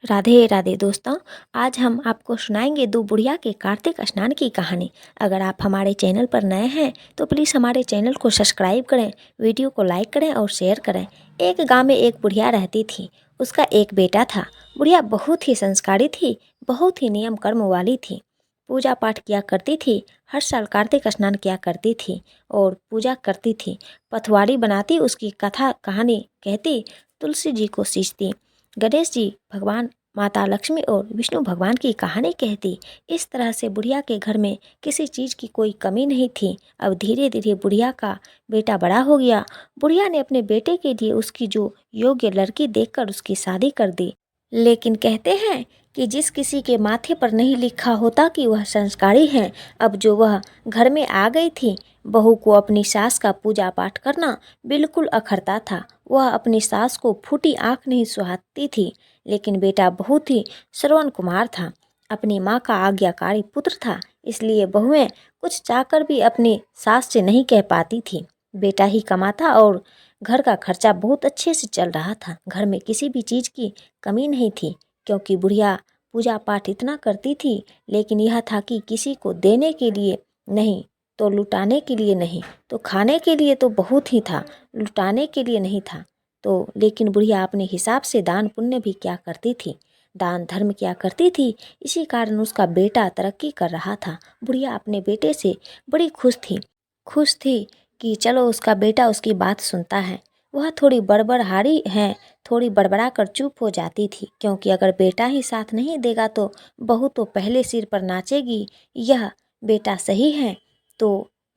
राधे राधे दोस्तों। आज हम आपको सुनाएंगे दो बुढ़िया के कार्तिक स्नान की कहानी। अगर आप हमारे चैनल पर नए हैं तो प्लीज़ हमारे चैनल को सब्सक्राइब करें, वीडियो को लाइक करें और शेयर करें। एक गांव में एक बुढ़िया रहती थी। उसका एक बेटा था। बुढ़िया बहुत ही संस्कारी थी, बहुत ही नियम कर्म वाली थी। पूजा पाठ किया करती थी, हर साल कार्तिक स्नान किया करती थी और पूजा करती थी। पथवाड़ी बनाती, उसकी कथा कहानी कहती, तुलसी जी को सींचती, गणेश जी भगवान, माता लक्ष्मी और विष्णु भगवान की कहानी कहती। इस तरह से बुढ़िया के घर में किसी चीज़ की कोई कमी नहीं थी। अब धीरे धीरे बुढ़िया का बेटा बड़ा हो गया। बुढ़िया ने अपने बेटे के लिए उसकी जो योग्य लड़की देखकर उसकी शादी कर दी। लेकिन कहते हैं कि जिस किसी के माथे पर नहीं लिखा होता कि वह संस्कारी है, अब जो वह घर में आ गई थी, बहू को अपनी सास का पूजा पाठ करना बिल्कुल अखरता था। वह अपनी सास को फूटी आंख नहीं सुहाती थी। लेकिन बेटा बहुत ही श्रवण कुमार था, अपनी माँ का आज्ञाकारी पुत्र था। इसलिए बहुएं कुछ चाहकर भी अपनी सास से नहीं कह पाती थी। बेटा ही कमाता और घर का खर्चा बहुत अच्छे से चल रहा था। घर में किसी भी चीज़ की कमी नहीं थी, क्योंकि बुढ़िया पूजा पाठ इतना करती थी। लेकिन यह था कि किसी को देने के लिए नहीं, तो लुटाने के लिए नहीं, तो खाने के लिए तो बहुत ही था, लुटाने के लिए नहीं था। तो लेकिन बुढ़िया अपने हिसाब से दान पुण्य भी क्या करती थी, दान धर्म क्या करती थी। इसी कारण उसका बेटा तरक्की कर रहा था। बुढ़िया अपने बेटे से बड़ी खुश थी कि चलो उसका बेटा उसकी बात सुनता है। वह थोड़ी बड़बड़हारी है, थोड़ी बड़बड़ा कर चुप हो जाती थी, क्योंकि अगर बेटा ही साथ नहीं देगा तो बहू तो पहले सिर पर नाचेगी। यह बेटा सही है तो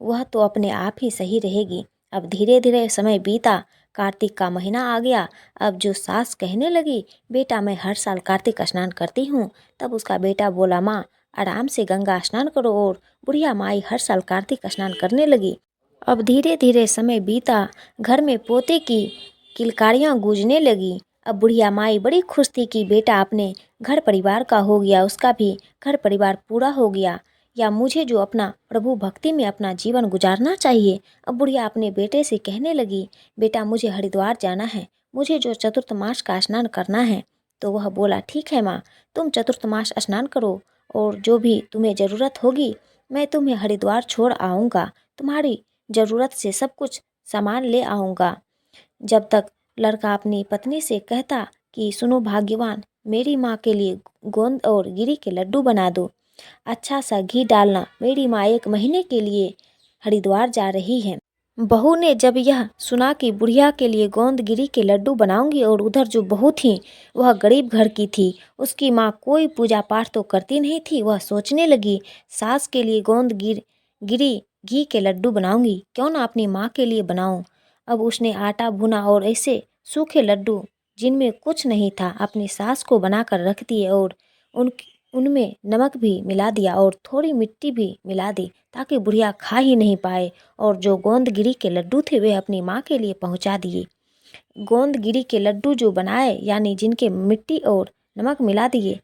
वह तो अपने आप ही सही रहेगी। अब धीरे धीरे समय बीता, कार्तिक का महीना आ गया। अब जो सास कहने लगी, बेटा मैं हर साल कार्तिक स्नान करती हूँ, तब उसका बेटा बोला, माँ आराम से गंगा स्नान करो। और बुढ़िया माई हर साल कार्तिक स्नान करने लगी। अब धीरे धीरे समय बीता, घर में पोते की किलकारियाँ गूंजने लगी। अब बुढ़िया माई बड़ी खुश थी कि बेटा अपने घर परिवार का हो गया, उसका भी घर परिवार पूरा हो गया, या मुझे जो अपना प्रभु भक्ति में अपना जीवन गुजारना चाहिए। अब बुढ़िया अपने बेटे से कहने लगी, बेटा मुझे हरिद्वार जाना है, मुझे जो चतुर्थ मास का स्नान करना है। तो वह बोला, ठीक है माँ, तुम चतुर्थ मास स्नान करो और जो भी तुम्हें ज़रूरत होगी मैं तुम्हें हरिद्वार छोड़ आऊँगा, तुम्हारी ज़रूरत से सब कुछ सामान ले आऊँगा। जब तक लड़का अपनी पत्नी से कहता कि सुनो भाग्यवान, मेरी माँ के लिए गोंद और गिरी के लड्डू बना दो, अच्छा सा घी डालना, मेरी माँ 1 महीने के लिए हरिद्वार जा रही है। बहू ने जब यह सुना कि बुढ़िया के लिए गोंद गिरी के लड्डू बनाऊंगी, और उधर जो बहू थी वह गरीब घर की थी, उसकी माँ कोई पूजा पाठ तो करती नहीं थी, वह सोचने लगी, सास के लिए गोंद गिरी घी के लड्डू बनाऊंगी, क्यों ना अपनी माँ के लिए बनाऊं। अब उसने आटा भुना और ऐसे सूखे लड्डू जिनमें कुछ नहीं था अपनी सास को बनाकर रख दिए, और उन उनमें नमक भी मिला दिया और थोड़ी मिट्टी भी मिला दी, ताकि बुढ़िया खा ही नहीं पाए। और जो गोंदगिरी के लड्डू थे वे अपनी माँ के लिए पहुँचा दिए। गोंदगिरी के लड्डू जो बनाए, यानी जिनके मिट्टी और नमक मिला दिए,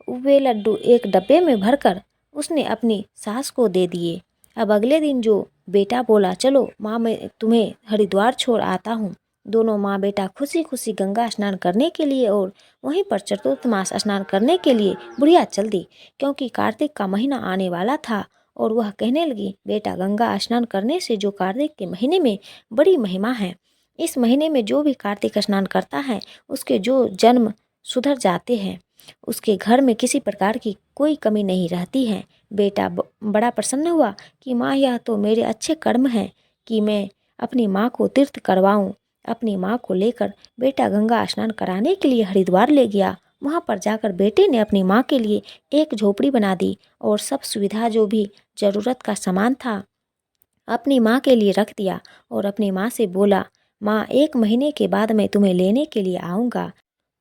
वे लड्डू एक डब्बे में भरकर उसने अपनी सास को दे दिए। अब अगले दिन जो बेटा बोला, चलो माँ मैं तुम्हें हरिद्वार छोड़ आता हूँ। दोनों माँ बेटा खुशी खुशी गंगा स्नान करने के लिए और वहीं पर चतुर्थ मास स्नान करने के लिए बुढ़िया चल दी, क्योंकि कार्तिक का महीना आने वाला था। और वह कहने लगी, बेटा गंगा स्नान करने से जो कार्तिक के महीने में बड़ी महिमा है, इस महीने में जो भी कार्तिक स्नान करता है उसके जो जन्म सुधर जाते हैं, उसके घर में किसी प्रकार की कोई कमी नहीं रहती है। बेटा बड़ा प्रसन्न हुआ कि माँ यह तो मेरे अच्छे कर्म हैं कि मैं अपनी माँ को तीर्थ करवाऊँ। अपनी माँ को लेकर बेटा गंगा स्नान कराने के लिए हरिद्वार ले गया। वहाँ पर जाकर बेटे ने अपनी माँ के लिए एक झोपड़ी बना दी और सब सुविधा जो भी ज़रूरत का सामान था अपनी माँ के लिए रख दिया, और अपनी माँ से बोला, माँ 1 महीने के बाद मैं तुम्हें लेने के लिए आऊँगा,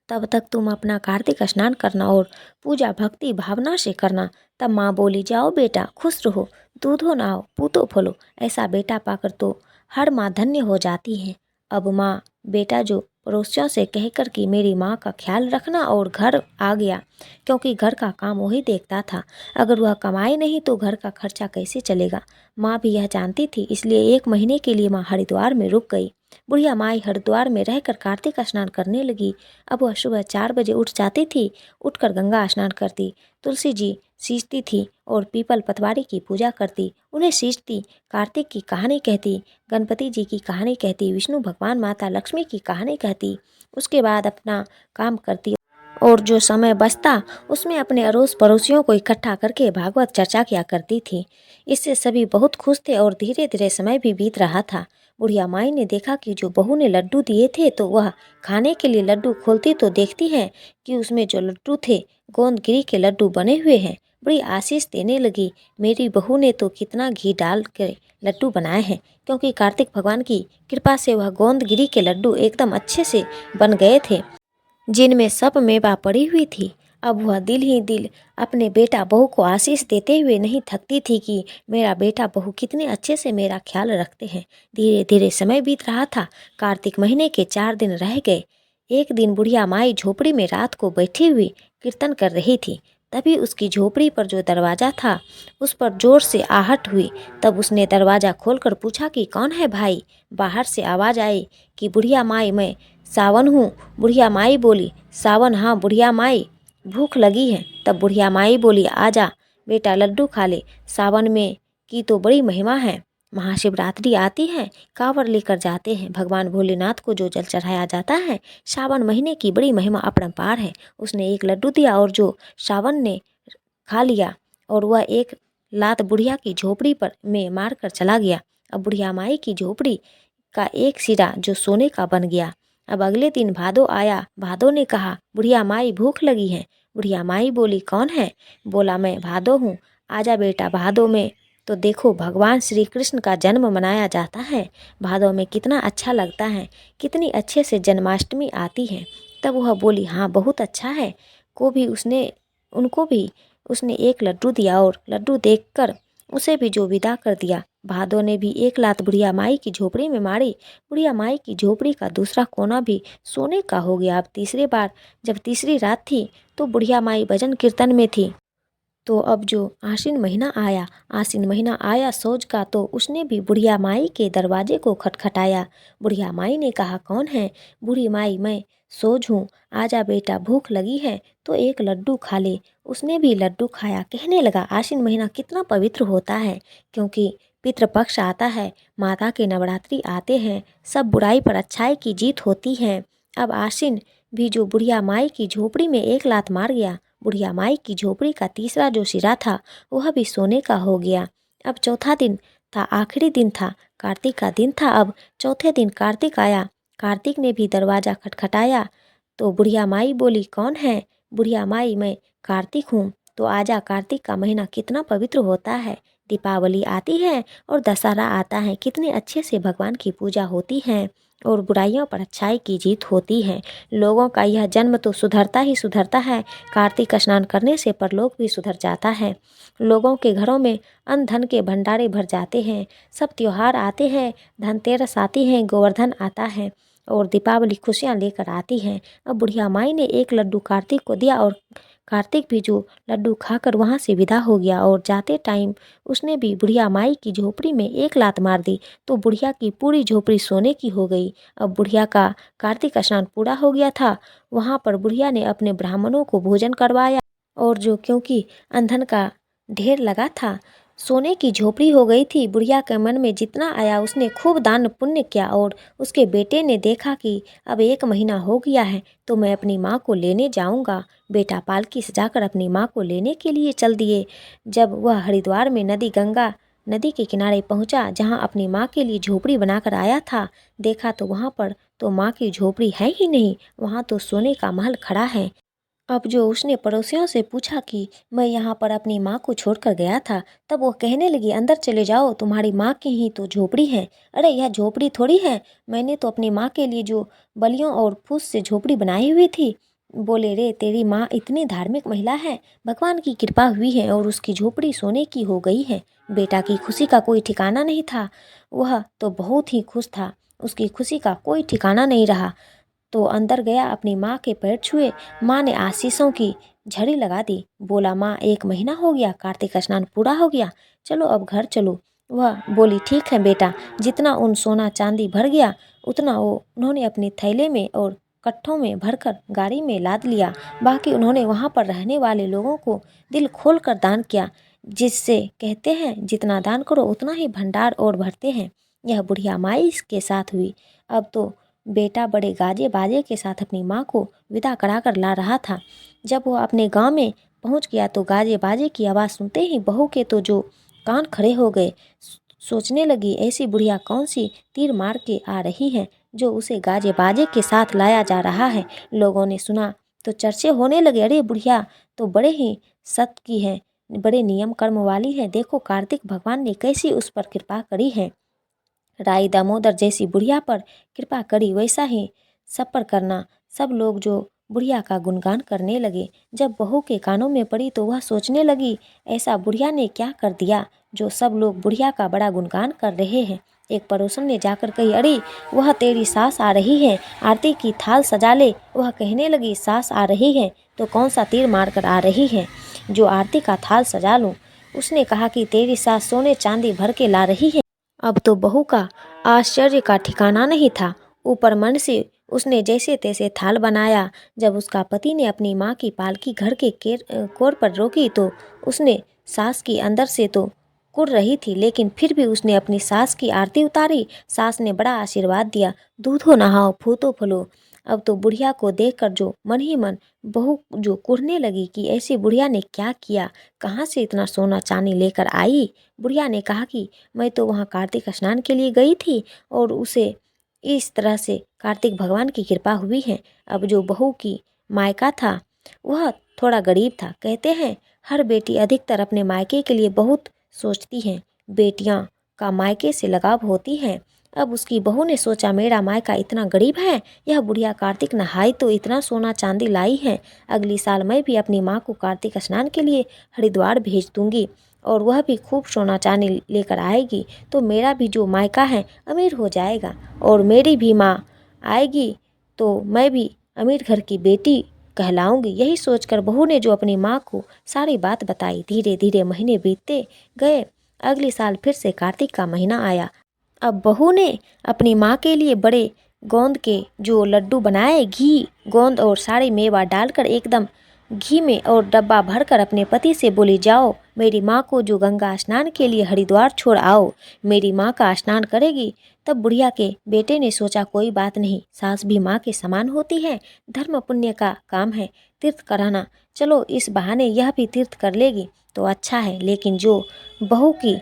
तब तक तुम अपना कार्तिक स्नान करना और पूजा भक्ति भावना से करना। तब माँ बोली, जाओ बेटा खुश रहो, दूधो नाओ पूतो फलो। ऐसा बेटा पाकर तो हर माँ धन्य हो जाती है। अब माँ बेटा जो पड़ोसियों से कहकर कि मेरी माँ का ख्याल रखना, और घर आ गया, क्योंकि घर का काम वही देखता था। अगर वह कमाए नहीं तो घर का खर्चा कैसे चलेगा। माँ भी यह जानती थी, इसलिए 1 महीने के लिए माँ हरिद्वार में रुक गई। बुढ़िया माई हरिद्वार में रहकर कार्तिक स्नान करने लगी। अब वह सुबह 4 बजे उठ जाती थी। उठकर गंगा स्नान करती, तुलसी जी सींचती थी और पीपल पतवारी की पूजा करती, उन्हें सींचती, कार्तिक की कहानी कहती, गणपति जी की कहानी कहती, विष्णु भगवान माता लक्ष्मी की कहानी कहती। उसके बाद अपना काम करती और जो समय बचता उसमें अपने अड़ोस पड़ोसियों को इकट्ठा करके भागवत चर्चा किया करती थी। इससे सभी बहुत खुश थे और धीरे धीरे समय भी बीत रहा था। बुढ़िया माई ने देखा कि जो बहू ने लड्डू दिए थे तो वह खाने के लिए लड्डू खोलती तो देखती है कि उसमें जो लड्डू थे गोंदगिरी के लड्डू बने हुए हैं। बड़ी आशीष देने लगी, मेरी बहू ने तो कितना घी डाल के लड्डू बनाए हैं, क्योंकि कार्तिक भगवान की कृपा से वह गोंदगिरी के लड्डू एकदम अच्छे से बन गए थे, जिनमें सब मेवा पड़ी हुई थी। अब वह दिल ही दिल अपने बेटा बहू को आशीष देते हुए नहीं थकती थी कि मेरा बेटा बहू कितने अच्छे से मेरा ख्याल रखते हैं। धीरे धीरे समय बीत रहा था। कार्तिक महीने के 4 दिन रह गए। एक दिन बुढ़िया माई झोपड़ी में रात को बैठी हुई कीर्तन कर रही थी। तभी उसकी झोपड़ी पर जो दरवाज़ा था उस पर जोर से आहट हुई। तब उसने दरवाज़ा खोलकर पूछा कि कौन है भाई। बाहर से आवाज़ आई कि बुढ़िया माई, मैं सावन हूँ। बुढ़िया माई बोली, सावन? हाँ बुढ़िया माई, भूख लगी है। तब बुढ़िया माई बोली, आजा बेटा लड्डू खा ले, सावन में की तो बड़ी महिमा है। महाशिवरात्रि आती है, कांवर लेकर जाते हैं, भगवान भोलेनाथ को जो जल चढ़ाया जाता है, सावन महीने की बड़ी महिमा अपरंपार है। उसने एक लड्डू दिया और जो सावन ने खा लिया और वह एक लात बुढ़िया की झोपड़ी पर में मार कर चला गया। अब बुढ़िया माई की झोपड़ी का एक सिरा जो सोने का बन गया। अब अगले दिन भादो आया। भादो ने कहा, बुढ़िया माई भूख लगी है। बुढ़िया माई बोली, कौन है? बोला, मैं भादो हूँ। आजा बेटा, भादो में तो देखो भगवान श्री कृष्ण का जन्म मनाया जाता है। भादो में कितना अच्छा लगता है, कितनी अच्छे से जन्माष्टमी आती है। तब वह बोली, हाँ बहुत अच्छा है। उनको भी उसने एक लड्डू दिया और लड्डू देखकर उसे भी जो विदा कर दिया। भादो ने भी एक लात बुढ़िया माई की झोपड़ी में मारी। बुढ़िया माई की झोपड़ी का दूसरा कोना भी सोने का हो गया। अब जब तीसरी रात थी तो बुढ़िया माई भजन कीर्तन में थी। तो अब जो आश्विन महीना आया सौज का, तो उसने भी बुढ़िया माई के दरवाजे को खटखटाया। बुढ़िया माई ने कहा, कौन है? बूढ़ी माई, मैं सोज हूँ, आजा बेटा भूख लगी है तो एक लड्डू खा ले। उसने भी लड्डू खाया। कहने लगा, आश्विन महीना कितना पवित्र होता है, क्योंकि पितृपक्ष आता है, माता के नवरात्रि आते हैं, सब बुराई पर अच्छाई की जीत होती है। अब आश्विन भी जो बुढ़िया माई की झोपड़ी में एक लात मार गया, बुढ़िया माई की झोपड़ी का तीसरा जो सिरा था वह भी सोने का हो गया। अब चौथा दिन था, आखिरी दिन था, कार्तिक का दिन था। अब चौथे दिन कार्तिक आया। कार्तिक ने भी दरवाज़ा खटखटाया तो बुढ़िया माई बोली, कौन है? बुढ़िया माई, मैं कार्तिक हूँ, तो आजा, कार्तिक का महीना कितना पवित्र होता है। दीपावली आती है और दशहरा आता है, कितने अच्छे से भगवान की पूजा होती है और बुराइयों पर अच्छाई की जीत होती है। लोगों का यह जन्म तो सुधरता ही सुधरता है। कार्तिक स्नान करने से परलोक भी सुधर जाता है। लोगों के घरों में अन्न धन के भंडारे भर जाते हैं। सब त्योहार आते हैं, धनतेरस आती है, गोवर्धन आता है और दीपावली खुशियाँ लेकर आती हैं। अब बुढ़िया माई ने एक लड्डू कार्तिक को दिया और कार्तिक भी जो लड्डू खाकर वहाँ से विदा हो गया और जाते टाइम उसने भी बुढ़िया माई की झोपड़ी में एक लात मार दी तो बुढ़िया की पूरी झोपड़ी सोने की हो गई। अब बुढ़िया का कार्तिक स्नान पूरा हो गया था। वहाँ पर बुढ़िया ने अपने ब्राह्मणों को भोजन करवाया और जो क्योंकि अंधन का ढेर लगा था, सोने की झोपड़ी हो गई थी। बुढ़िया के मन में जितना आया उसने खूब दान पुण्य किया और उसके बेटे ने देखा कि अब 1 महीना हो गया है तो मैं अपनी माँ को लेने जाऊँगा। बेटा पालकी सजाकर अपनी माँ को लेने के लिए चल दिए। जब वह हरिद्वार में गंगा नदी के किनारे पहुँचा, जहाँ अपनी माँ के लिए झोपड़ी बनाकर आया था, देखा तो वहाँ पर तो माँ की झोपड़ी है ही नहीं, वहाँ तो सोने का महल खड़ा है। अब जो उसने पड़ोसियों से पूछा कि मैं यहाँ पर अपनी माँ को छोड़कर गया था, तब वो कहने लगी, अंदर चले जाओ, तुम्हारी माँ की ही तो झोपड़ी है। अरे यह झोपड़ी थोड़ी है, मैंने तो अपनी माँ के लिए जो बलियों और फूस से झोपड़ी बनाई हुई थी। बोले, रे तेरी माँ इतनी धार्मिक महिला है, भगवान की कृपा हुई है और उसकी झोपड़ी सोने की हो गई है। बेटा की खुशी का कोई ठिकाना नहीं था, वह तो बहुत ही खुश था, उसकी खुशी का कोई ठिकाना नहीं रहा। तो अंदर गया, अपनी माँ के पैर छुए, माँ ने आशीषों की झड़ी लगा दी। बोला, माँ 1 महीना हो गया, कार्तिक स्नान पूरा हो गया, चलो अब घर चलो। वह बोली, ठीक है बेटा। जितना उन सोना चांदी भर गया उतना वो उन्होंने अपने थैले में और कट्ठों में भरकर गाड़ी में लाद लिया। बाकी उन्होंने वहाँ पर रहने वाले लोगों को दिल खोल कर दान किया, जिससे कहते हैं जितना दान करो उतना ही भंडार और भरते हैं। यह बुढ़िया माई के साथ हुई। अब तो बेटा बड़े गाजे बाजे के साथ अपनी माँ को विदा करा कर ला रहा था। जब वह अपने गांव में पहुंच गया तो गाजे बाजे की आवाज़ सुनते ही बहू के तो जो कान खड़े हो गए। सोचने लगी, ऐसी बुढ़िया कौन सी तीर मार के आ रही है जो उसे गाजे बाजे के साथ लाया जा रहा है। लोगों ने सुना तो चर्चे होने लगे, अरे बुढ़िया तो बड़े ही सत की है, बड़े नियम कर्म वाली है, देखो कार्तिक भगवान ने कैसी उस पर कृपा करी है। राई दामोदर जैसी बुढ़िया पर कृपा करी वैसा ही सब पर करना। सब लोग जो बुढ़िया का गुणगान करने लगे। जब बहू के कानों में पड़ी तो वह सोचने लगी, ऐसा बुढ़िया ने क्या कर दिया जो सब लोग बुढ़िया का बड़ा गुणगान कर रहे हैं। एक पड़ोसन ने जाकर कही, अरे वह तेरी सास आ रही है, आरती की थाल सजा ले। वह कहने लगी, सास आ रही है तो कौन सा तीर मार कर आ रही है जो आरती का थाल सजा लूँ। उसने कहा कि तेरी सास सोने चांदी भर के ला रही है। अब तो बहू का आश्चर्य का ठिकाना नहीं था। ऊपर मन से उसने जैसे तैसे थाल बनाया। जब उसका पति ने अपनी माँ की पालकी घर के कोर पर रोकी तो उसने सास की अंदर से तो कुर रही थी, लेकिन फिर भी उसने अपनी सास की आरती उतारी। सास ने बड़ा आशीर्वाद दिया, दूधो नहाओ फूतो फलो। अब तो बुढ़िया को देखकर जो मन ही मन बहू जो कुढ़ने लगी कि ऐसी बुढ़िया ने क्या किया, कहाँ से इतना सोना चांदी लेकर आई। बुढ़िया ने कहा कि मैं तो वहाँ कार्तिक स्नान के लिए गई थी और उसे इस तरह से कार्तिक भगवान की कृपा हुई है। अब जो बहू की मायका था वह थोड़ा गरीब था। कहते हैं हर बेटी अधिकतर अपने मायके के लिए बहुत सोचती हैं, बेटियां का मायके से लगाव होती है। अब उसकी बहू ने सोचा, मेरा मायका इतना गरीब है, यह बुढ़िया कार्तिक नहाई तो इतना सोना चांदी लाई है, अगली साल मैं भी अपनी माँ को कार्तिक स्नान के लिए हरिद्वार भेज दूंगी और वह भी खूब सोना चांदी लेकर आएगी, तो मेरा भी जो मायका है अमीर हो जाएगा और मेरी भी माँ आएगी तो मैं भी अमीर घर की बेटी कहलाऊंगी। यही सोचकर बहू ने जो अपनी माँ को सारी बात बताई। धीरे धीरे महीने बीतते गए। अगले साल फिर से कार्तिक का महीना आया। अब बहू ने अपनी माँ के लिए बड़े गोंद के जो लड्डू बनाए, घी गोंद और सारे मेवा डालकर एकदम घी में और डब्बा भरकर अपने पति से बोली, जाओ मेरी माँ को जो गंगा स्नान के लिए हरिद्वार छोड़ आओ, मेरी माँ का स्नान करेगी। तब बुढ़िया के बेटे ने सोचा, कोई बात नहीं, सास भी माँ के समान होती है, धर्म पुण्य का काम है तीर्थ कराना, चलो इस बहाने यह भी तीर्थ कर लेगी तो अच्छा है। लेकिन जो बहू की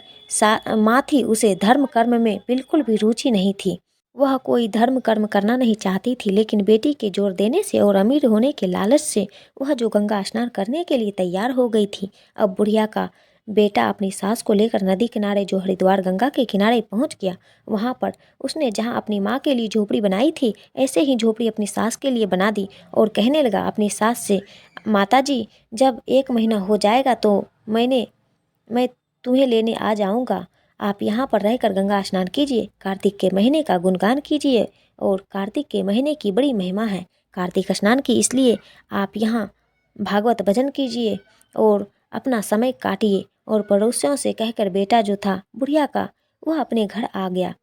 माँ थी उसे धर्म कर्म में बिल्कुल भी रुचि नहीं थी। वह कोई धर्म कर्म करना नहीं चाहती थी, लेकिन बेटी के जोर देने से और अमीर होने के लालच से वह जो गंगा स्नान करने के लिए तैयार हो गई थी। अब बुढ़िया का बेटा अपनी सास को लेकर नदी किनारे जो हरिद्वार गंगा के किनारे पहुंच गया। वहां पर उसने जहां अपनी माँ के लिए झोपड़ी बनाई थी, ऐसे ही झोपड़ी अपनी सास के लिए बना दी और कहने लगा अपनी सास से, माताजी जब 1 महीना हो जाएगा तो मैं तुम्हें लेने आ जाऊंगा। आप यहाँ पर रहकर गंगा स्नान कीजिए, कार्तिक के महीने का गुणगान कीजिए और कार्तिक के महीने की बड़ी महिमा है कार्तिक स्नान की, इसलिए आप यहाँ भागवत भजन कीजिए और अपना समय काटिए। और पड़ोसियों से कहकर बेटा जो था बुढ़िया का वह अपने घर आ गया।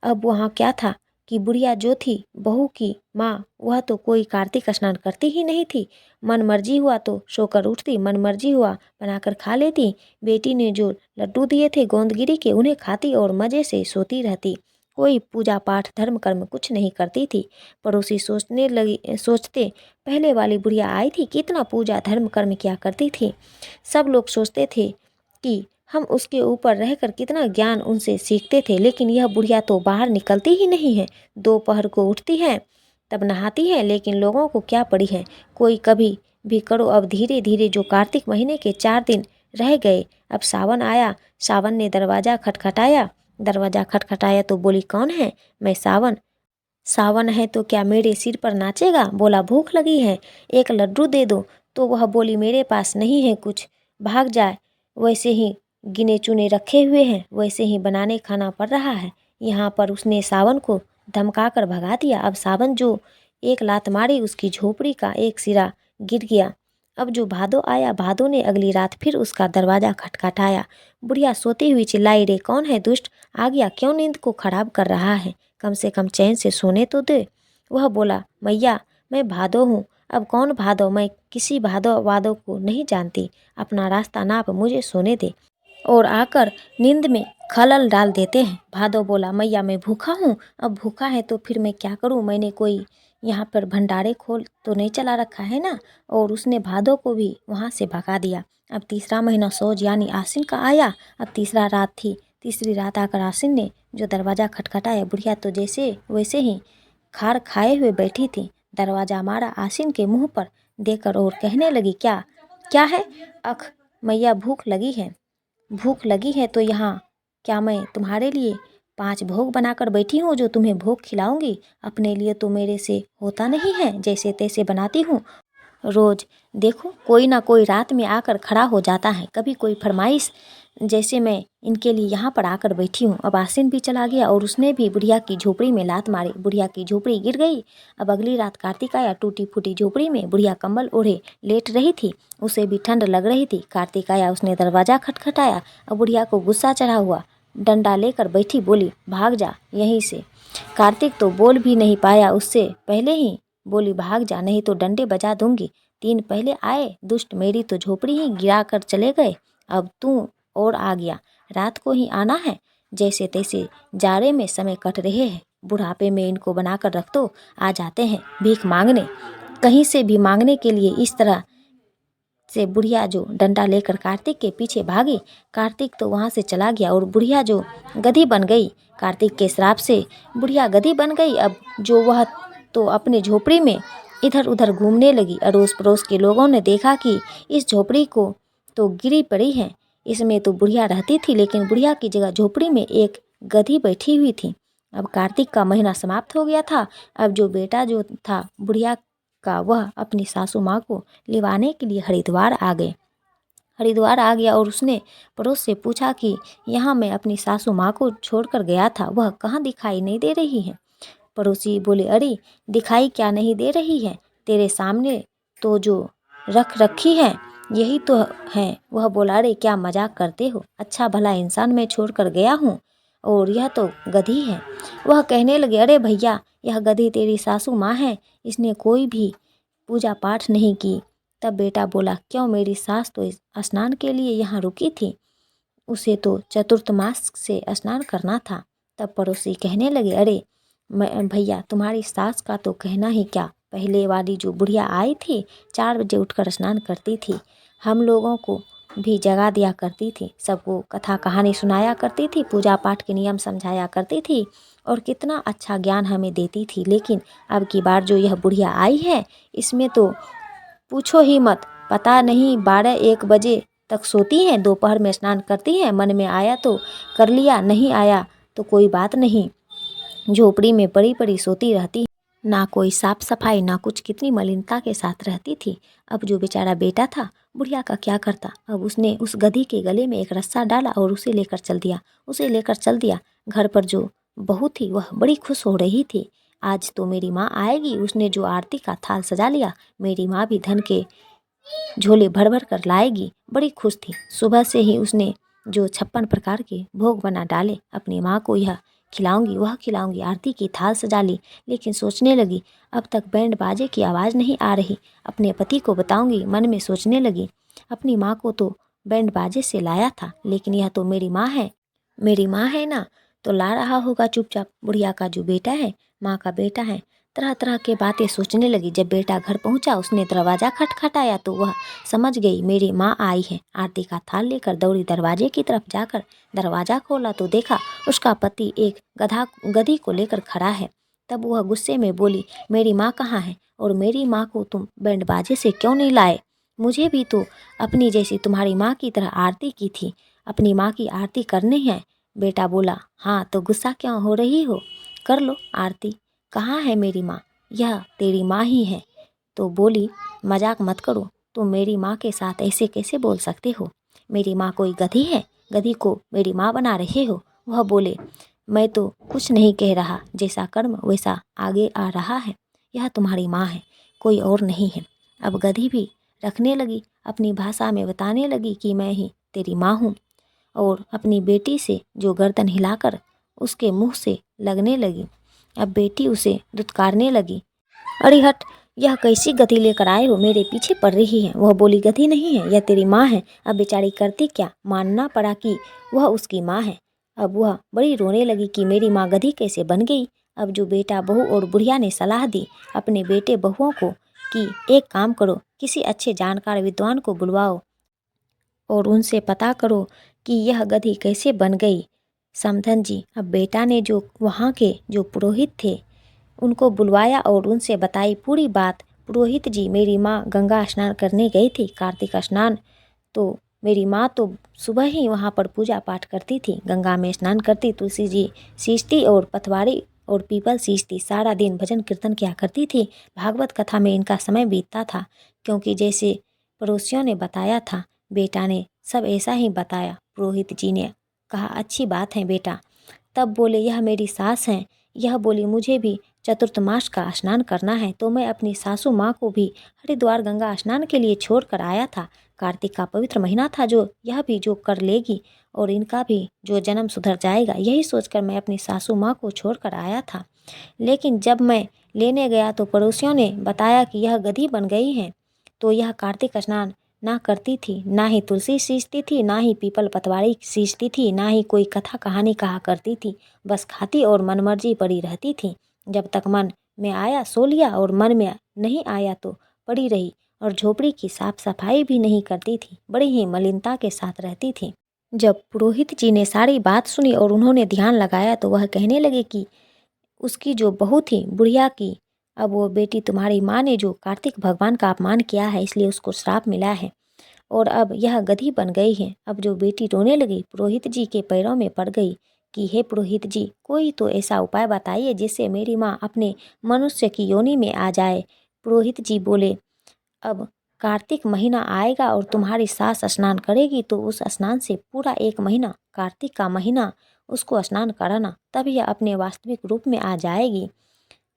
अब वहाँ क्या था कि बुढ़िया जो थी बहू की माँ, वह तो कोई कार्तिक स्नान करती ही नहीं थी। मन मर्जी हुआ तो सोकर उठती, मन मर्जी हुआ बनाकर खा लेती। बेटी ने जो लड्डू दिए थे गोंदगिरी के उन्हें खाती और मज़े से सोती रहती। कोई पूजा पाठ धर्म कर्म कुछ नहीं करती थी। पड़ोसी सोचते पहले वाली बुढ़िया आई थी, कितना पूजा धर्म कर्म किया करती थी। सब लोग सोचते थे कि हम उसके ऊपर रहकर कितना ज्ञान उनसे सीखते थे, लेकिन यह बुढ़िया तो बाहर निकलती ही नहीं है। दोपहर को उठती है तब नहाती है, लेकिन लोगों को क्या पड़ी है, कोई कभी भी करो। अब धीरे धीरे जो कार्तिक महीने के 4 दिन रह गए, अब सावन आया। सावन ने दरवाज़ा खटखटाया तो बोली, कौन है? मैं सावन। सावन है तो क्या मेरे सिर पर नाचेगा? बोला, भूख लगी है, एक लड्डू दे दो। तो वह बोली, मेरे पास नहीं है कुछ, भाग जाए। वैसे ही गिने चुने रखे हुए हैं, वैसे ही बनाने खाना पड़ रहा है। यहाँ पर उसने सावन को धमका कर भगा दिया। अब सावन जो एक लात मारी उसकी झोपड़ी का एक सिरा गिर गया। अब जो भादो आया, भादो ने अगली रात फिर उसका दरवाज़ा खटखटाया। बुढ़िया सोती हुई चिल्लाई, रे कौन है दुष्ट, आ गया, क्यों नींद को खराब कर रहा है, कम से कम चैन से सोने तो दे। वह बोला, मैया मैं भादो हूँ। अब कौन भादो, मैं किसी भादो वादो को नहीं जानती, अपना रास्ता नाप मुझे सोने दे और आकर नींद में खलल डाल देते हैं। भादो बोला, मैया मैं भूखा हूँ, अब भूखा है तो फिर मैं क्या करूँ, मैंने कोई यहाँ पर भंडारे खोल तो नहीं चला रखा है ना। और उसने भादो को भी वहाँ से भगा दिया। अब तीसरा महीना सोज यानी आसिन का आया। अब तीसरा रात थी। तीसरी रात आकर आसिन ने जो दरवाज़ा खटखटाया, बुढ़िया तो जैसे वैसे ही खार खाए हुए बैठी थी। दरवाज़ा मारा आसिन के मुँह पर देकर और कहने लगी, क्या क्या है, अख मैया भूख लगी है, भूख लगी है तो यहाँ क्या मैं तुम्हारे लिए 5 भोग बनाकर बैठी हूँ जो तुम्हें भोग खिलाऊंगी। अपने लिए तो मेरे से होता नहीं है, जैसे तैसे बनाती हूँ। रोज़ देखो कोई ना कोई रात में आकर खड़ा हो जाता है, कभी कोई फरमाइश, जैसे मैं इनके लिए यहाँ पर आकर बैठी हूँ। अब आसिन भी चला गया और उसने भी बुढ़िया की झोपड़ी में लात मारी। बुढ़िया की झोपड़ी गिर गई। अब अगली रात कार्तिक आया। टूटी फूटी झोपड़ी में बुढ़िया कंबल ओढ़े लेट रही थी, उसे भी ठंड लग रही थी। कार्तिक आया, उसने दरवाज़ा खटखटाया। अब बुढ़िया को गुस्सा चढ़ा हुआ, डंडा लेकर बैठी, बोली, भाग जा यहीं से। कार्तिक तो बोल भी नहीं पाया, उससे पहले ही बोली, भाग जा नहीं तो डंडे बजा दूंगी। 3 पहले आए दुष्ट, मेरी तो झोपड़ी ही गिरा कर चले गए, अब तू और आ गया, रात को ही आना है। जैसे तैसे जाड़े में समय कट रहे हैं, बुढ़ापे में इनको बनाकर रख दो, आ जाते हैं भीख मांगने, कहीं से भी मांगने के लिए। इस तरह से बुढ़िया जो डंडा लेकर कार्तिक के पीछे भागी। कार्तिक तो वहाँ से चला गया और बुढ़िया जो गधी बन गई। कार्तिक के श्राप से बुढ़िया गधी बन गई। अब जो वह तो अपने झोपड़ी में इधर उधर घूमने लगी। अड़ोस पड़ोस के लोगों ने देखा कि इस झोपड़ी को तो गिरी पड़ी है, इसमें तो बुढ़िया रहती थी, लेकिन बुढ़िया की जगह झोपड़ी में एक गधी बैठी हुई थी। अब कार्तिक का महीना समाप्त हो गया था। अब जो बेटा जो था बुढ़िया का, वह अपनी सासू माँ को लिवाने के लिए हरिद्वार आ गए। हरिद्वार आ गया और उसने पड़ोस से पूछा कि यहाँ मैं अपनी सासू माँ को छोड़कर गया था, वह कहाँ दिखाई नहीं दे रही है। पड़ोसी बोले, अरे दिखाई क्या नहीं दे रही है, तेरे सामने तो जो रख रखी है यही तो है। वह बोला, अरे क्या मजाक करते हो, अच्छा भला इंसान मैं छोड़कर गया हूँ और यह तो गधी है। वह कहने लगे, अरे भैया यह गधी तेरी सासू माँ है, इसने कोई भी पूजा पाठ नहीं की। तब बेटा बोला, क्यों, मेरी सास तो स्नान के लिए यहाँ रुकी थी, उसे तो चतुर्थ मास से स्नान करना था। तब पड़ोसी कहने लगे, अरे भैया तुम्हारी सास का तो कहना ही क्या, पहले वाली जो बुढ़िया आई थी 4 बजे उठकर स्नान करती थी, हम लोगों को भी जगा दिया करती थी, सबको कथा कहानी सुनाया करती थी, पूजा पाठ के नियम समझाया करती थी और कितना अच्छा ज्ञान हमें देती थी। लेकिन अब की बार जो यह बुढ़िया आई है, इसमें तो पूछो ही मत, पता नहीं 12-1 बजे तक सोती हैं, दोपहर में स्नान करती हैं, मन में आया तो कर लिया, नहीं आया तो कोई बात नहीं, झोपड़ी में पड़ी पड़ी सोती रहती, ना कोई साफ सफाई ना कुछ, कितनी मलिनता के साथ रहती थी। अब जो बेचारा बेटा था बुढ़िया का क्या करता। अब उसने उस गधी के गले में एक रस्सा डाला और उसे लेकर चल दिया। घर पर जो बहू थी वह बड़ी खुश हो रही थी, आज तो मेरी माँ आएगी। उसने जो आरती का थाल सजा लिया, मेरी माँ भी धन के झोले भर भर कर लाएगी, बड़ी खुश थी। सुबह से ही उसने जो 56 प्रकार के भोग बना डाले, अपनी माँ को यह खिलाऊंगी वह खिलाऊंगी, आरती की थाल सजा ली। लेकिन सोचने लगी, अब तक बैंड बाजे की आवाज़ नहीं आ रही, अपने पति को बताऊंगी। मन में सोचने लगी, अपनी माँ को तो बैंड बाजे से लाया था, लेकिन यह तो मेरी माँ है ना, तो ला रहा होगा चुपचाप। बुढ़िया का जो बेटा है माँ का बेटा है। तरह तरह के बातें सोचने लगी। जब बेटा घर पहुंचा, उसने दरवाज़ा खटखटाया तो वह समझ गई मेरी माँ आई है। आरती का थाल लेकर दौड़ी दरवाजे की तरफ, जाकर दरवाज़ा खोला तो देखा उसका पति एक गधी को लेकर खड़ा है। तब वह गुस्से में बोली, मेरी माँ कहाँ है और मेरी माँ को तुम बैंड बाजे से क्यों नहीं लाए? मुझे भी तो अपनी जैसी तुम्हारी माँ की तरह आरती की थी, अपनी माँ की आरती करनी है। बेटा बोला, हाँ तो गुस्सा क्यों हो रही हो, कर लो आरती। कहाँ है मेरी माँ? यह तेरी माँ ही है। तो बोली, मजाक मत करो, तुम मेरी माँ के साथ ऐसे कैसे बोल सकते हो? मेरी माँ कोई गधी है, गधी को मेरी माँ बना रहे हो? वह बोले, मैं तो कुछ नहीं कह रहा, जैसा कर्म वैसा आगे आ रहा है, यह तुम्हारी माँ है, कोई और नहीं है। अब गधी भी रखने लगी, अपनी भाषा में बताने लगी कि मैं ही तेरी माँ हूँ, और अपनी बेटी से जो गर्दन हिलाकर उसके मुंह से लगने लगी। अब बेटी उसे दुत्कारने लगी, अरे हट, यह कैसी गधी लेकर आए हो, मेरे पीछे पड़ रही है। वह बोली, गधी नहीं है, यह तेरी माँ है। अब बेचारी करती क्या, मानना पड़ा कि वह उसकी माँ है। अब वह बड़ी रोने लगी कि मेरी माँ गधी कैसे बन गई। अब जो बेटा बहू और बुढ़िया ने सलाह दी अपने बेटे बहुओं को कि एक काम करो, किसी अच्छे जानकार विद्वान को बुलवाओ और उनसे पता करो कि यह गधी कैसे बन गई। समधन जी, अब बेटा ने जो वहाँ के जो पुरोहित थे उनको बुलवाया और उनसे बताई पूरी बात। पुरोहित जी, मेरी माँ गंगा स्नान करने गई थी, कार्तिक स्नान, तो मेरी माँ तो सुबह ही वहाँ पर पूजा पाठ करती थी, गंगा में स्नान करती, तुलसी जी सींचती और पथवारी और पीपल सींचती, सारा दिन भजन कीर्तन किया करती थी। भागवत कथा में इनका समय बीतता था, क्योंकि जैसे पड़ोसियों ने बताया था, बेटा ने सब ऐसा ही बताया। पुरोहित जी ने कहा, अच्छी बात है बेटा। तब बोले, यह मेरी सास हैं। यह बोली, मुझे भी चतुर्थ मास का स्नान करना है, तो मैं अपनी सासू माँ को भी हरिद्वार गंगा स्नान के लिए छोड़ कर आया था। कार्तिक का पवित्र महीना था, जो यह भी जो कर लेगी और इनका भी जो जन्म सुधर जाएगा, यही सोचकर मैं अपनी सासू माँ को छोड़ कर आया था। लेकिन जब मैं लेने गया तो पड़ोसियों ने बताया कि यह गधी बन गई है। तो यह कार्तिक स्नान ना करती थी, ना ही तुलसी सींचती थी, ना ही पीपल पतवारी सींचती थी, ना ही कोई कथा कहानी कहा करती थी, बस खाती और मनमर्जी पड़ी रहती थी। जब तक मन में आया सो लिया और मन में नहीं आया तो पड़ी रही, और झोपड़ी की साफ सफाई भी नहीं करती थी, बड़ी ही मलिनता के साथ रहती थी। जब पुरोहित जी ने सारी बात सुनी और उन्होंने ध्यान लगाया तो वह कहने लगे कि उसकी जो बहू थी बुढ़िया की, अब वो बेटी तुम्हारी माँ ने जो कार्तिक भगवान का अपमान किया है, इसलिए उसको श्राप मिला है और अब यह गधी बन गई है। अब जो बेटी रोने लगी, पुरोहित जी के पैरों में पड़ गई कि हे पुरोहित जी, कोई तो ऐसा उपाय बताइए जिससे मेरी माँ अपने मनुष्य की योनि में आ जाए। पुरोहित जी बोले, अब कार्तिक महीना आएगा और तुम्हारी सास स्नान करेगी, तो उस स्नान से पूरा 1 महीना, कार्तिक का महीना, उसको स्नान कराना, तब यह अपने वास्तविक रूप में आ जाएगी।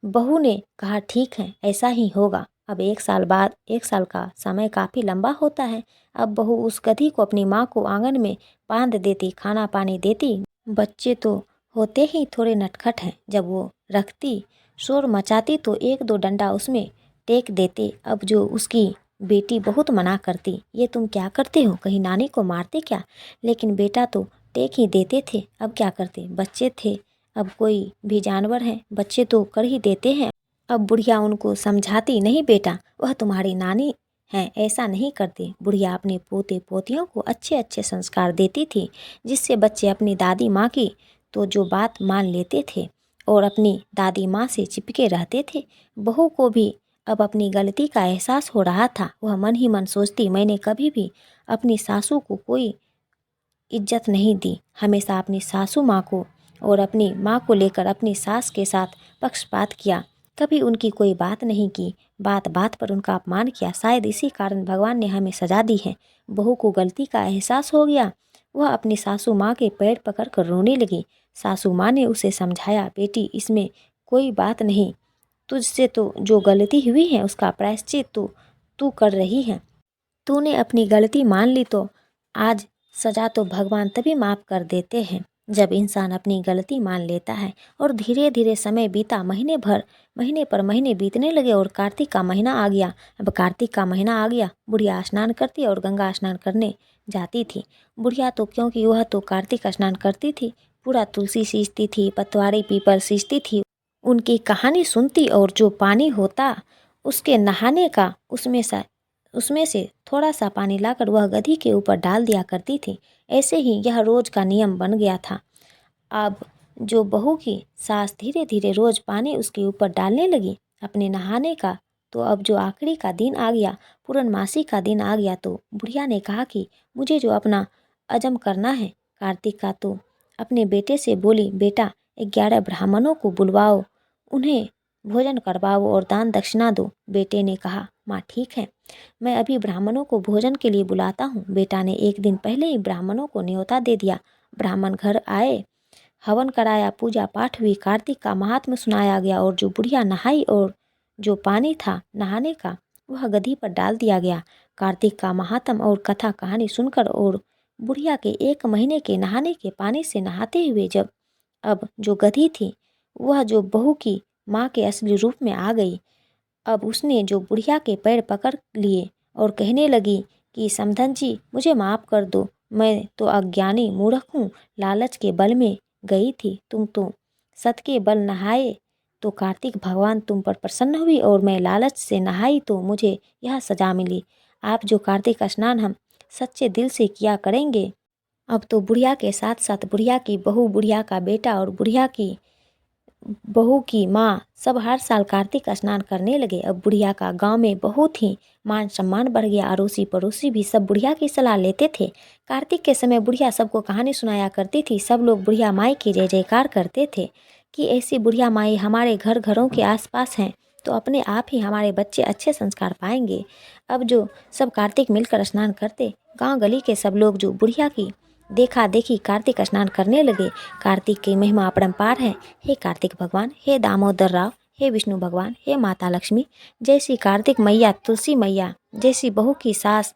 बहू ने कहा, ठीक है, ऐसा ही होगा। अब 1 साल बाद, 1 साल का समय काफ़ी लंबा होता है। अब बहू उस गधी को अपनी माँ को आंगन में बांध देती, खाना पानी देती। बच्चे तो होते ही थोड़े नटखट हैं, जब वो रखती, शोर मचाती तो 1-2 डंडा उसमें टेक देते। अब जो उसकी बेटी बहुत मना करती, ये तुम क्या करते हो, कहीं नानी को मारते क्या। लेकिन बेटा तो टेक ही देते थे, अब क्या करते, बच्चे थे, अब कोई भी जानवर हैं, बच्चे तो कर ही देते हैं। अब बुढ़िया उनको समझाती, नहीं बेटा, वह तुम्हारी नानी हैं, ऐसा नहीं करते। बुढ़िया अपने पोते पोतियों को अच्छे अच्छे संस्कार देती थी, जिससे बच्चे अपनी दादी माँ की तो जो बात मान लेते थे और अपनी दादी माँ से चिपके रहते थे। बहू को भी अब अपनी गलती का एहसास हो रहा था। वह मन ही मन सोचती, मैंने कभी भी अपनी सासू को कोई इज्जत नहीं दी, हमेशा अपनी सासू माँ को और अपनी माँ को लेकर अपनी सास के साथ पक्षपात किया, कभी उनकी कोई बात नहीं की, बात बात पर उनका अपमान किया। शायद इसी कारण भगवान ने हमें सजा दी है। बहू को गलती का एहसास हो गया, वह अपनी सासू माँ के पैर पकड़ कर रोने लगी। सासू माँ ने उसे समझाया, बेटी इसमें कोई बात नहीं, तुझसे तो जो गलती हुई है उसका प्रायश्चित तो तू कर रही है। तूने अपनी गलती मान ली तो आज सजा तो भगवान तभी माफ़ कर देते हैं जब इंसान अपनी गलती मान लेता है। और धीरे धीरे समय बीता, महीने पर महीने बीतने लगे और कार्तिक का महीना आ गया। अब कार्तिक का महीना आ गया, बुढ़िया स्नान करती और गंगा स्नान करने जाती थी। बुढ़िया तो क्योंकि वह तो कार्तिक स्नान करती थी, पूरा तुलसी सींचती थी, पतवारी पीपल सींचती थी, उनकी कहानी सुनती और जो पानी होता उसके नहाने का, उसमें से थोड़ा सा पानी लाकर वह गधी के ऊपर डाल दिया करती थी। ऐसे ही यह रोज का नियम बन गया था। अब जो बहू की सास धीरे धीरे रोज पानी उसके ऊपर डालने लगी अपने नहाने का, तो अब जो आखिरी का दिन आ गया, पूर्णमासी का दिन आ गया, तो बुढ़िया ने कहा कि मुझे जो अपना अजम करना है कार्तिक का, तो अपने बेटे से बोली, बेटा 11 ब्राह्मणों को बुलवाओ, उन्हें भोजन करवाओ और दान दक्षिणा दो। बेटे ने कहा, माँ ठीक है, मैं अभी ब्राह्मणों को भोजन के लिए बुलाता हूँ। बेटा ने 1 दिन पहले ही ब्राह्मणों को न्योता दे दिया। ब्राह्मण घर आए, हवन कराया, पूजा पाठ हुई, कार्तिक का महात्म्य सुनाया गया और जो बुढ़िया नहाई और जो पानी था नहाने का वह गधी पर डाल दिया गया। कार्तिक का महात्म और कथा कहानी सुनकर और बुढ़िया के 1 महीने के नहाने के पानी से नहाते हुए जब अब जो गधी थी वह जो बहू की माँ के असली रूप में आ गई, अब उसने जो बुढ़िया के पैर पकड़ लिए और कहने लगी कि समधन जी मुझे माफ़ कर दो, मैं तो अज्ञानी मूर्ख हूँ, लालच के बल में गई थी, तुम तो सत के बल नहाए तो कार्तिक भगवान तुम पर प्रसन्न हुई और मैं लालच से नहाई तो मुझे यह सजा मिली। आप जो कार्तिक स्नान हम सच्चे दिल से किया करेंगे। अब तो बुढ़िया के साथ साथ बुढ़िया की बहू, बुढ़िया का बेटा और बुढ़िया की बहू की माँ सब हर साल कार्तिक स्नान करने लगे। अब बुढ़िया का गांव में बहुत ही मान सम्मान बढ़ गया। अड़ोसी पड़ोसी भी सब बुढ़िया की सलाह लेते थे। कार्तिक के समय बुढ़िया सबको कहानी सुनाया करती थी। सब लोग बुढ़िया माई की जय जयकार करते थे कि ऐसी बुढ़िया माई हमारे घरों के आसपास हैं तो अपने आप ही हमारे बच्चे अच्छे संस्कार पाएंगे। अब जो सब कार्तिक मिलकर स्नान करते, गाँव गली के सब लोग जो बुढ़िया की देखा देखी कार्तिक स्नान करने लगे। कार्तिक की महिमा अपरंपार है। हे कार्तिक भगवान, हे दामोदर राव, हे विष्णु भगवान, हे माता लक्ष्मी, जैसी कार्तिक मैया तुलसी मैया जैसी बहू की सास,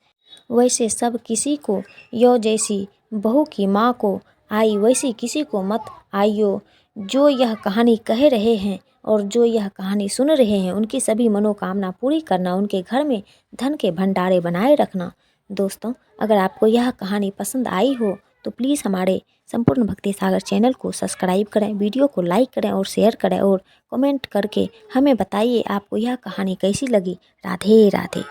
वैसे सब किसी को यो जैसी बहू की माँ को आई वैसी किसी को मत आइयो। जो यह कहानी कह रहे हैं और जो यह कहानी सुन रहे हैं उनकी सभी मनोकामना पूरी करना, उनके घर में धन के भंडारे बनाए रखना। दोस्तों, अगर आपको यह कहानी पसंद आई हो तो प्लीज़ हमारे संपूर्ण भक्ति सागर चैनल को सब्सक्राइब करें, वीडियो को लाइक करें और शेयर करें और कमेंट करके हमें बताइए आपको यह कहानी कैसी लगी। राधे राधे।